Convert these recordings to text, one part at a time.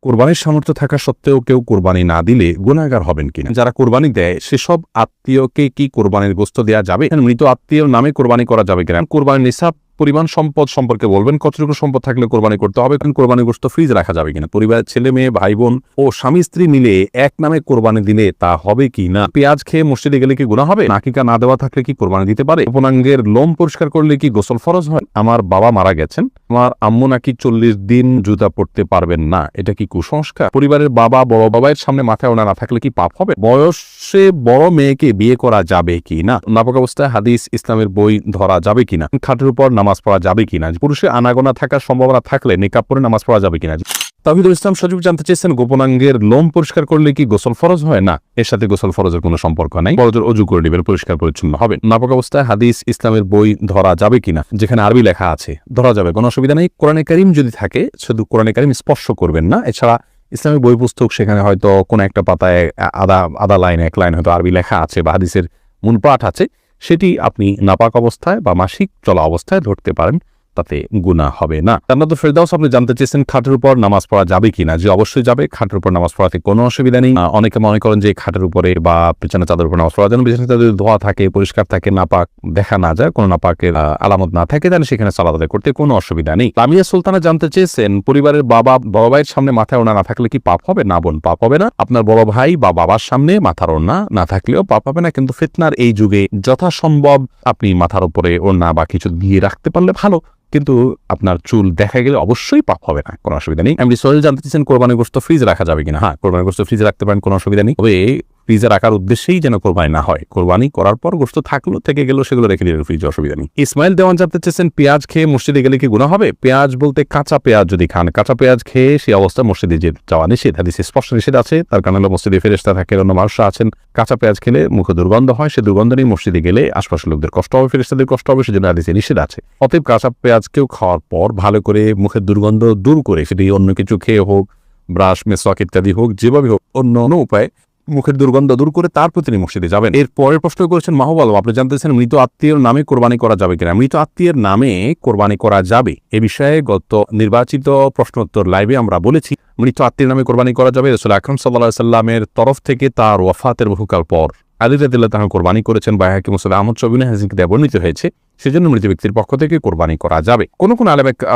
কোরবানির সামর্থ্য থাকা সত্ত্বেও কেউ কোরবানি না দিলে গুনাহগার হবেন কিনা? যারা কোরবানি দেয় সেসব আত্মীয়কে কি কোরবানির গোশত দেওয়া যাবে? মৃত আত্মীয়র নামে কোরবানি করা যাবে কিনা? কোরবানির নিসাব পরিমাণ সম্পদ সম্পর্কে বলবেন, কতটুকু সম্পদ থাকলে কোরবানি করতে হবে, কোরবানির গোশত ফ্রিজ রাখা যাবে কিনা, পরিবারের ছেলে মেয়ে ভাই বোন ও স্বামী স্ত্রী মিলে এক নামে কোরবানি দিলে তা হবে কি না, পেঁয়াজ খেয়ে মসজিদে গেলে কি গুনাহ হবে, আকিকা না দেওয়া থাকলে কি কোরবানি দিতে পারে, উপনাঙ্গের লোম পরিষ্কার করলে কি গোসল ফরজ হয়, আমার বাবা মারা গেছেন, আমার আম্মু নাকি 40 দিন জুতা পড়তে পারবেন না, এটা কি কুসংস্কার, পরিবারের বাবা বড় বাবার সামনে মাথায় ওনা না থাকলে কি পাপ হবে, বয়সে বড় মেয়েকে বিয়ে করা যাবে কি না, নাপাক অবস্থায় হাদিস ইসলামের বই ধরা যাবে কিনা, খাটের উপর নামাজ পড়া যাবে কিনা, পুরুষের আনাগোনা থাকার সম্ভাবনা থাকলে নিকাব পরে নামাজ পড়া যাবে কিনা। তাওহীদুল ইসলাম সজীব জানতে চেয়েছেন, গোপনাঙ্গের লোম পরিষ্কার করলে কি গোসল ফরজ হয়? না, এর সাথে গোসল ফরজের কোনো সম্পর্ক নাই। ফরজের অজু করে নেবেন, পরিষ্কার পরিচ্ছন্ন হবে। নাপাক অবস্থায় হাদিস ইসলামের বই ধরা যাবে কিনা, যেখানে আরবি লেখা আছে ধরা যাবে, কোনো অসুবিধা নেই। কোরআনে কারীম যদি থাকে শুধু কোরআনে কারীম স্পর্শ করবেন না, এছাড়া ইসলামিক বই পুস্তক সেখানে হয়তো কোনো একটা পাতায় আধা লাইন এক লাইন হয়তো আরবি লেখা আছে বা হাদিসের মূল পাঠ আছে, সেটি আপনি নাপাক অবস্থায় বা মাসিক চলা অবস্থায় ধরতে পারেন, তাতে গুনাহ হবে না। জান্নাতুল ফেরদাউস আপনি জানতে চেয়েছেন খাটের উপর নামাজ পড়া যাবে কিনা। যে অবশ্যই যাবে, খাটের উপর নামাজ পড়াতে কোনো অসুবিধা নেই। অনেকে মনে করেন যে খাটের উপরে বা বিছানা চাদর উপর নামাজ পড়া যেন বিছানা চাদর ধোয়া থাকে, পরিষ্কার থাকে, নাপাক দেখা না যায়, কোনো নাপাকের আলামত না থাকে, তাহলে সেখানে সালাত আদায় করতে কোনো অসুবিধা নেই। লামিয়া সুলতানা জানতে চেয়েছেন, পরিবারের বড় ভাইয়ের সামনে মাথায় ওড়না না থাকলে কি পাপ হবে? না বোন, পাপ হবে না। আপনার বড় ভাই বা বাবার সামনে মাথার ওড়না না থাকলেও পাপ হবে না, কিন্তু ফিতনার এই যুগে যথাসম্ভব আপনি মাথার উপরে ওড়না বা কিছু দিয়ে রাখতে পারলে ভালো, কিন্তু আপনার চুল দেখা গেলে অবশ্যই পাপ হবে না, কোনো অসুবিধা নেই। এমনি সোহেল জানতে চাইছেন, কোরবানির গোশত ফ্রিজ রাখা যাবে কিনা। হ্যাঁ, কোরবানির গোশত ফ্রিজে রাখতে পারেন, কোনো অসুবিধা নেই। তবে ফ্রিজে রাখার উদ্দেশ্যেই যেন কোরবানি না হয়, কোরবানি করার পর গোশত থাকলো থেকে গেল সেগুলো রেখে দিলে ফ্রিজে অসুবিধা নেই। ইসমাইল দেওয়ান জানতে চেয়েছেন, পেঁয়াজ খেয়ে মসজিদে গেলে কি গুনাহ হবে? পেঁয়াজ বলতে কাঁচা পেঁয়াজ যদি খান, কাঁচা পেঁয়াজ খেয়ে সেই অবস্থায় মসজিদে যাওয়া নিষেধ, হাদিসে স্পষ্ট নিষেধ আছে। তার কারণ হলো মসজিদে ফেরেশতা থাকে, অন্য মানুষ আছেন, কাঁচা পেঁয়াজ খেলে মুখে দুর্গন্ধ হয়, সে দুর্গন্ধ নিয়ে মসজিদে গেলে আশপাশের লোকদের কষ্ট হবে, ফেরেশতাদের কষ্ট হবে, সেজন্য হাদিসে নিষেধ আছে। অতএব কাঁচা পেঁয়াজ কেউ খাওয়ার পর ভালো করে মুখের দুর্গন্ধ দূর করে, সেটি অন্য কিছু খেয়ে হোক, ব্রাশ মেসওয়াক ইত্যাদি হোক, যেভাবে হোক, অন্য উপায়ে মুখের দুর্গন্ধ দূর করে তারপর তিনি মসজিদে যাবেন। এর পরের প্রশ্ন করেছেন মাহবুব আলম, আপনি জানতেছেন মৃত আত্মীয়ের নামে কোরবানি করা যাবে কিনা। মৃত আত্মীয়ের নামে কোরবানি করা যাবে, এ বিষয়ে গত নির্বাচিত প্রশ্নোত্তর লাইভে আমরা বলেছি, মৃত আত্মীয়ের নামে কোরবানি করা যাবে। রাসূল আকরাম সাল্লাল্লাহু আলাইহি সাল্লামের তরফ থেকে তার ওয়াফাতের বহুকাল পর আলী রাদিয়াল্লাহু তাআলা কোরবানি করেছেন, বাইহাকী মুসনাদ আহমদ শবিনে হাদিসে বর্ণিত হয়েছে, সেজন্য মৃত ব্যক্তির পক্ষ থেকে কোরবানি করা যাবে। কোন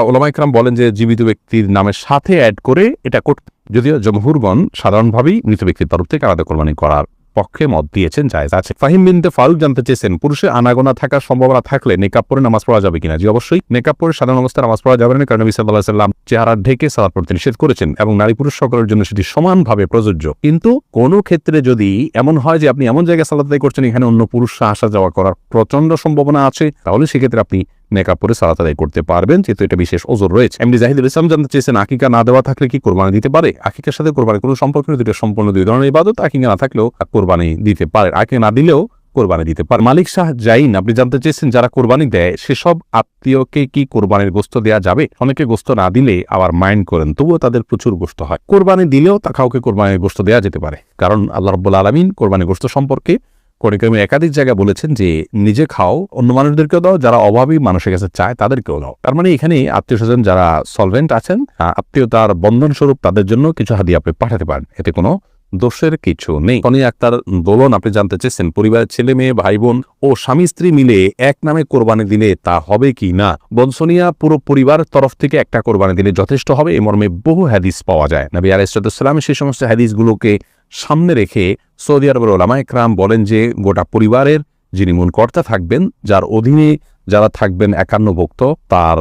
ওলামা ইকরাম বলেন যে জীবিত ব্যক্তির নামের সাথে অ্যাড করে এটা করতে, যদিও জমহুরগণ সাধারণভাবেই মৃত ব্যক্তির তরফ থেকে আলাদা কোরবানি করার পক্ষে মত দিয়েছেন, জায়েজ আছে। ফাহিম বিনতে ফারুক জানতে চেয়েছেন, পুরুষের আনাগোনা থাকার সম্ভাবনা থাকলে নেকাব পরে নামাজ পড়া যাবে কিনা। জি অবশ্যই, নেকাব পরে সাধারণ অবস্থায় নামাজ পড়া যাবে না, কারণ নবী সাল্লাল্লাহু আলাইহি ওয়াসাল্লাম চেহারা ঢেকে সালাত পড়তে নিষেধ করেছেন এবং নারী পুরুষ সকলের জন্য সেটি সমানভাবে প্রযোজ্য। কিন্তু কোনো ক্ষেত্রে যদি এমন হয় যে আপনি এমন জায়গায় সালাত আদায় করছেন এখানে অন্য পুরুষরা আসা যাওয়া করার প্রচন্ড সম্ভাবনা আছে, তাহলে সেক্ষেত্রে আপনি নেকাব পরে সালাত আদায় করতে পারবেন, যেহেতু এটা বিশেষ ওজর রয়েছে। এমনি জাহিদুল ইসলাম জানতে চেয়েছেন, আকিকা না দেওয়া থাকলে কি কোরবানি দিতে পারে। আকিকার সাথে কোরবানি কোনো সম্পর্ক নেই, দুটো সম্পূর্ণ দুই ধরনের ইবাদত। আকিকা না থাকলেও কোরবানি দিতে পারে, আকিকা না দিলেও কোরবানি দিতে পারে। মালিক শাহ জাইন আপনি জানতে চেয়েছেন, যারা কোরবানি দেয় সেসব আত্মীয়কে কি কোরবানির গোশত দেওয়া যাবে। অনেকে গোশত না দিলে আবার মাইন্ড করেন, তবুও তাদের প্রচুর গোশত হয়। কোরবানি দিলেও তা কাউকে কোরবানির গোশত দেওয়া যেতে পারে, কারণ আল্লাহ রাব্বুল আলামিন কোরবানির গোশত সম্পর্কে কোরআনে একাধিক জায়গায় বলেছেন যে নিজে খাও, অন্য মানুষদেরকেও দাও, যারা অভাবী মানুষের কাছে চায় তাদেরকেও দাও। তার মানে এখানে আত্মীয় স্বজন যারা সলভেন্ট আছেন, আত্মীয়তার বন্ধন স্বরূপ তাদের জন্য কিছু হাদিয়া আপনি পাঠাতে পারেন, এতে কোনো দোষের কিছু নেই। সনি আক্তার দোলন আপনি জানতে চেয়েছেন, পরিবারের ছেলে মেয়ে ভাই বোন ও স্বামী স্ত্রী মিলে এক নামে কোরবানি দিলে তা হবে কি না। বনসনিয়া পুরো পরিবার তরফ থেকে একটা কোরবানি দিলে যথেষ্ট হবে, এই মর্মে বহু হাদিস পাওয়া যায়। নবী আলাইহিস সালাম সেই সমস্ত হাদিসগুলোকে সামনে রেখে সৌদি আরবের ওলামা ইকরাম বলেন যে গোটা পরিবারের যিনি মূল কর্তা থাকবেন, যার অধীনে যারা থাকবেন 51 ভুক্ত, তার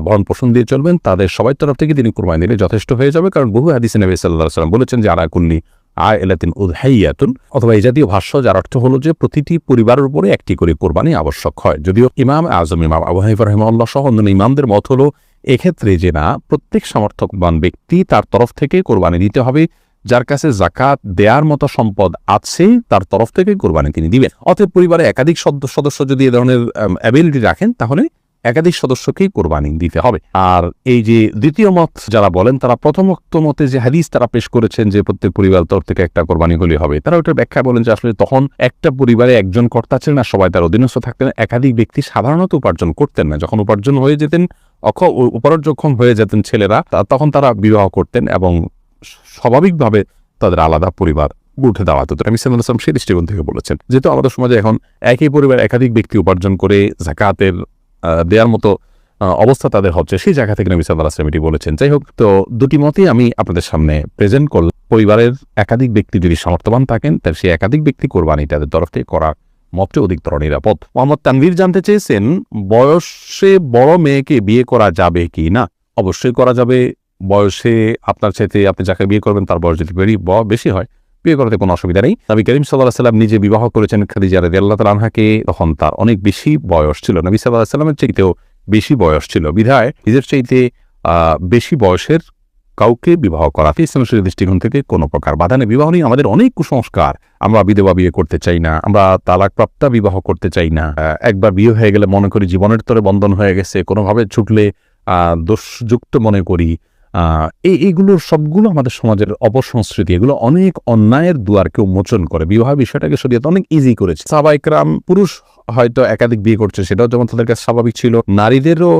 ভরণ পোষণ দিয়ে চলবেন, তাদের সবাই তরফ থেকে তিনি কোরবানি দিলে যথেষ্ট হয়ে যাবে, কারণ বহু হাদিসে নবী সাল্লাল্লাহু আলাইহি ওয়াসাল্লাম বলেছেন যে আলা কুল্লি আইলাতিন উযহিয়াতুন, অথবা এই জাতীয় ভাষ্য, যার অর্থ হলো যে প্রতিটি পরিবারের উপরে একটি করে কোরবানি আবশ্যক হয়। যদিও ইমাম আজম ইমাম আবু হানিফা রাহিমাহুল্লাহ সহ অন্যান্য ইমামদের মত হলো এক্ষেত্রে যে না, প্রত্যেক সমর্থকবান ব্যক্তি তার তরফ থেকে কোরবানি দিতে হবে, যার কাছে যাকাত দেওয়ার মতো সম্পদ আছে তার তরফ থেকে কোরবানি তিনি দিবেন। অতএব পরিবারে একাধিক সদস্য যদি এ ধরনের অ্যাবিলিটি রাখেন, তাহলে একাধিক সদস্যকেই কোরবানি দিতে হবে। আর এই যে দ্বিতীয় মত যারা বলেন, তারা প্রথমোক্ত মতে যে হাদিস তারা পেশ করেছেন যে প্রত্যেক পরিবার তরফ থেকে একটা কোরবানি হলে হবে, তারা ওটার ব্যাখ্যা বলেন যে আসলে তখন একটা পরিবারে একজন কর্তা ছিলেন না, সবাই তার অধীনস্থ থাকতেন, একাধিক ব্যক্তি সাধারণত উপার্জন করতেন না। যখন উপার্জন হয়ে যেতেন, উপার্জনক্ষম হয়ে যেতেন ছেলেরা, তখন তারা বিবাহ করতেন এবং স্বাভাবিকভাবে তাদের আলাদা পরিবার উঠে দেওয়া হতো। নবী সাল্লাল্লাহু আলাইহি ওয়াসাল্লাম সেই দৃষ্টিকোণ থেকে বলেছেন। যেহেতু আমাদের সমাজে এখন একই পরিবার একাধিক ব্যক্তি উপার্জন করে যাকাতের দেওয়ার মতো অবস্থা তাদের হচ্ছে, সেই জায়গা থেকে নবী সাল্লাল্লাহু আলাইহি ওয়াসাল্লাম এটি বলেছেন। যাই হোক, তো দুটি মতই আমি আপনাদের সামনে প্রেজেন্ট করলাম। পরিবারের একাধিক ব্যক্তি যদি সামর্থ্যবান থাকেন, তাহলে সেই একাধিক ব্যক্তি কোরবানি তাদের তরফ থেকে করার মতটি অধিকতর নিরাপদ। মোহাম্মদ তানভীর জানতে চেয়েছেন, বয়সে বড় মেয়েকে বিয়ে করা যাবে কি না? অবশ্যই করা যাবে। বয়সে আপনার চাইতে আপনি যাকে বিয়ে করবেন তার বয়স যদি বেশি হয়, বিয়ে করাতে কোনো অসুবিধা নেই। নবী করিম সাল্লাল্লাহু আলাইহি ওয়াসাল্লাম নিজে বিবাহ করেছেন খাদিজা রাদিয়াল্লাহু তাআলা আনহাকে, তখন তার অনেক বেশি বয়স ছিল, নবী সাল্লাল্লাহু আলাইহি ওয়াসাল্লামের চাইতেও বেশি বয়স ছিল। বিধায় নিজের চাইতে বেশি বয়সের কাউকে বিবাহ করাতে ইসলামের দৃষ্টিকোণ থেকে কোনো প্রকার বাধা নেই। বিবাহ নিয়ে আমাদের অনেক কুসংস্কার। আমরা বিধবা বিয়ে করতে চাই না, আমরা তালাকপ্রাপ্তা বিবাহ করতে চাই না, একবার বিয়ে হয়ে গেলে মনে করি জীবনের তরে বন্ধন হয়ে গেছে, কোনোভাবে ছুটলে দোষযুক্ত মনে করি। এইগুলোর সবগুলো আমাদের সমাজের অপসংস্কৃতি। এগুলো অনেক অন্যায়ের দুয়ারকে উন্মোচন করে। বিবাহ বিষয়টাকে শরীয়ত অনেক ইজি করেছে। সাহাবায়ে কেরাম, পুরুষ হয়তো একাধিক বিয়ে করছে, সেটাও যেমন তাদের কাছে স্বাভাবিক ছিল। নারীদেরও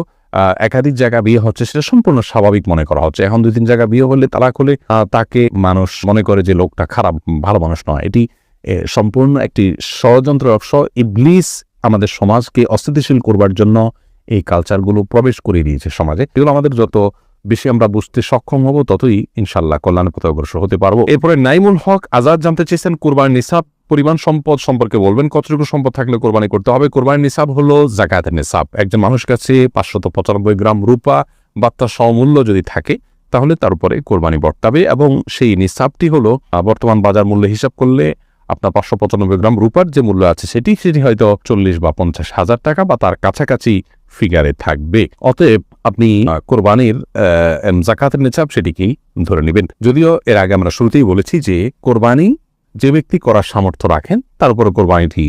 একাধিক জায়গা বিয়ে হচ্ছে, সেটা সম্পূর্ণ স্বাভাবিক মনে করা হচ্ছে। এখন 2-3 জায়গা বিয়ে হলে, তালাক হলে তাকে মানুষ মনে করে যে লোকটা খারাপ, ভালো মানুষ নয়। এটি সম্পূর্ণ একটি ষড়যন্ত্র। ইবলিস আমাদের সমাজকে অস্থিতিশীল করবার জন্য এই কালচারগুলো প্রবেশ করে দিয়েছে সমাজে। এগুলো আমাদের যত বেশি আমরা বুঝতে সক্ষম হব, ততই ইনশাল্লাহ কল্যাণ পথে অগ্রসর হতে পারবো। এরপরে নাইমুল হক আজাদ জানতে চেয়েছেন, কোরবানির নিসাব পরিমাণ সম্পদ সম্পর্কে বলবেন। কতটুকু সম্পদ থাকলে কোরবানি করতে হবে? কোরবানির নিসাব হলো যাকাতের নিসাব। একজন মানুষের কাছে 595 গ্রাম রূপা বা তার সমমূল্য যদি থাকে, তাহলে তার উপরে কোরবানি বর্তাবে। এবং সেই নিসাবটি হলো বর্তমান বাজার মূল্য হিসাব করলে আপনার 595 গ্রাম রূপার যে মূল্য আছে সেটি হয়তো 40 বা 50 হাজার টাকা বা তার কাছাকাছি ফিগারে থাকবে। অতএব আপনি কোরবানির যাকাতের নিসাব সেটিকেই ধরে নেবেন। যদিও এর আগে আমরা শুরুতেই বলেছি যে কোরবানি যে ব্যক্তি করার সামর্থ্য রাখেন তার উপরে কোরবানিটি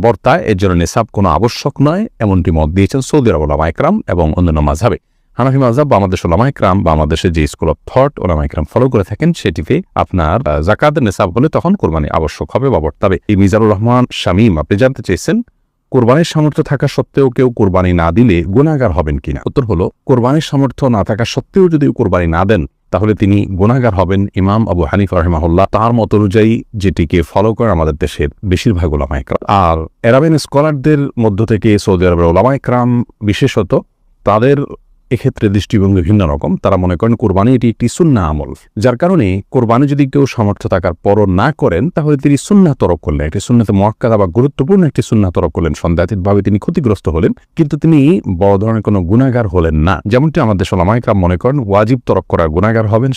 বর্তায়, এর জন্য নিসাব কোনো আবশ্যক নয়, এমনটি মত দিয়েছেন সৌদি আরব উলামায়ে কেরাম এবং অন্যান্য মাযহাবে। হানাফি মাযহাব বা আমাদের উলামায়ে কেরাম বা আমাদের যে স্কুল অফ থট উলামায়ে কেরাম ফলো করে থাকেন, সেটিতে আপনার যাকাতের নিসাব হলে তখন কোরবানি আবশ্যক হবে বা বর্তাবে। এই মিজানুর রহমান শামীম আপনি জানতে চেয়েছেন, কোরবানির সামর্থ্য থাকা সত্ত্বেও কেউ কোরবানি না দিলে গুনাহগার হবেন কিনা? উত্তর হলো, কোরবানির সামর্থ্য না থাকা সত্ত্বেও যদি কোরবানি না দেন, তাহলে তিনি গুনাহগার হবেন। ইমাম আবু হানিফা রাহিমাহুল্লাহ তার মত অনুযায়ী, যেটিকে ফলো করে আমাদের দেশের বেশিরভাগ উলামায়ে কেরাম। আর আরাবিয়ান স্কলারদের মধ্য থেকে সৌদি আরবের উলামায়ে কেরাম বিশেষত, তাদের এক্ষেত্রে দৃষ্টিভঙ্গি ভিন্ন রকম। তারা মনে করেন কোরবানি এটি একটি সুন্নাহ আমল, যার কারণে কোরবানি যদি কেউ সামর্থ্য থাকার পরও না করেন, তাহলে তিনি সুন্নাহ তরক করলেন, একটি সুন্নাতে মুআক্কাদা বা গুরুত্বপূর্ণ একটি সুন্নাহ তরক করলেন। সন্দেহাতীতভাবে তিনি ক্ষতিগ্রস্ত হলেন, কিন্তু তিনি বড় ধরনের কোনো গুনাহগার হলেন না। যেমনটি আমাদের উলামায়ে কেরাম মনে করেন ওয়াজিব তরক করার গুনাহগার হবেন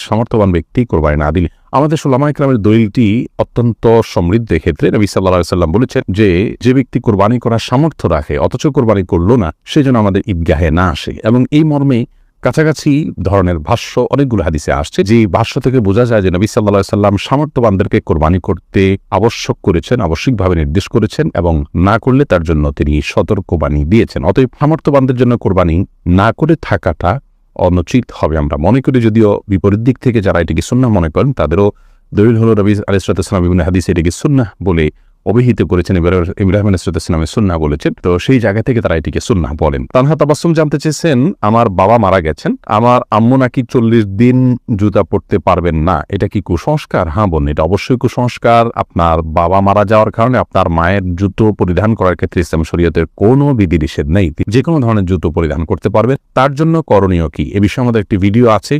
সামর্থ্যবান ব্যক্তি কোরবানি না দিলে। আমাদের উলামায়ে কেরামের দলিলটি অত্যন্ত সমৃদ্ধ। ক্ষেত্রে নবী সাল্লাল্লাহু আলাইহি ওয়াসাল্লাম বলেছেন যে ব্যক্তি কোরবানি করার সামর্থ্য রাখে অথচ কোরবানি করলো না, সেজন্য আমাদের ঈদগাহে না আসে। এবং এই মর্মে কাছাকাছি ধরনের ভাষ্য অনেকগুলো হাদিসে আসছে, যে ভাষ্য থেকে বোঝা যায় যে নবী সাল্লাল্লাহু আলাইহি ওয়াসাল্লাম সামর্থ্যবানদেরকে কোরবানি করতে আবশ্যক করেছেন, আবশ্যিকভাবে নির্দেশ করেছেন, এবং না করলে তার জন্য তিনি সতর্কবাণী দিয়েছেন। অতএব সামর্থ্যবানদের জন্য কোরবানি না করে থাকাটা অনুচিত হবে আমরা মনে করি। যদিও বিপরীত দিক থেকে যারা এটিকে সুন্নাহ মনে করেন, তাদেরও দলিল হলো নবী আলাইহিস সালাম বিভিন্ন হাদিসে এটিকে সুন্নাহ বলে অভিহিত করেছেন, ইব্রাহিম আলাইহিস সালামের সুন্নাহ বলেছেন, তো সেই জায়গা থেকে তারা এটিকে সুন্নাহ বলেন। তানহা তাবাসসুম জানতে চেয়েছেন, আমার বাবা মারা গেছেন, আমার আম্মু নাকি 40 দিন জুতা পরতে পারবেন না, এটা কি কুসংস্কার? হ্যাঁ বোন, এটা অবশ্যই কুসংস্কার। আপনার বাবা মারা যাওয়ার কারণে আপনার মায়ের জুতো পরিধান করার ক্ষেত্রে ইসলাম শরীয়তের কোনো বিধিনিষেধ নেই, যে কোনো ধরনের জুতো পরিধান করতে পারবেন। তার জন্য করণীয় কি, এ বিষয়ে আমাদের একটি ভিডিও আছে,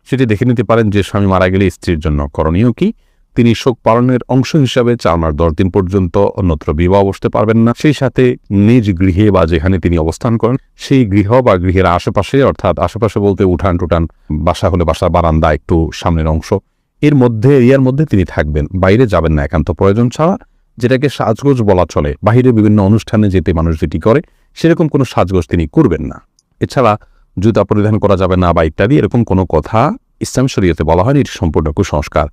সেটি দেখে নিতে পারেন, যে স্বামী মারা গেলে স্ত্রীর জন্য করণীয় কি। তিনি শোক পালনের অংশ হিসাবে 4 মাস 10 দিন পর্যন্ত অন্যত্র বিবাহ বসতে পারবেন না। সেই সাথে নিজ গৃহে বা যেখানে তিনি অবস্থান করেন সেই গৃহ বা গৃহের আশেপাশে, অর্থাৎ আশেপাশে বলতে উঠান টুটান, বাসা হলে বাসার বারান্দা একটু সামনের অংশ, এরিয়ার মধ্যে তিনি থাকবেন, বাইরে যাবেন না একান্ত প্রয়োজন ছাড়া, যেটাকে সাজগোজ বলা চলে। বাহিরে বিভিন্ন অনুষ্ঠানে যেতে মানুষ যেটি করে, সেরকম কোনো সাজগোজ তিনি করবেন না। এছাড়া জুতা পরিধান করা যাবে না বা ইত্যাদি এরকম কোনো কথা ইসলাম শরীয়তে বলা হয়নি, এটি সম্পূর্ণ কুসংস্কার।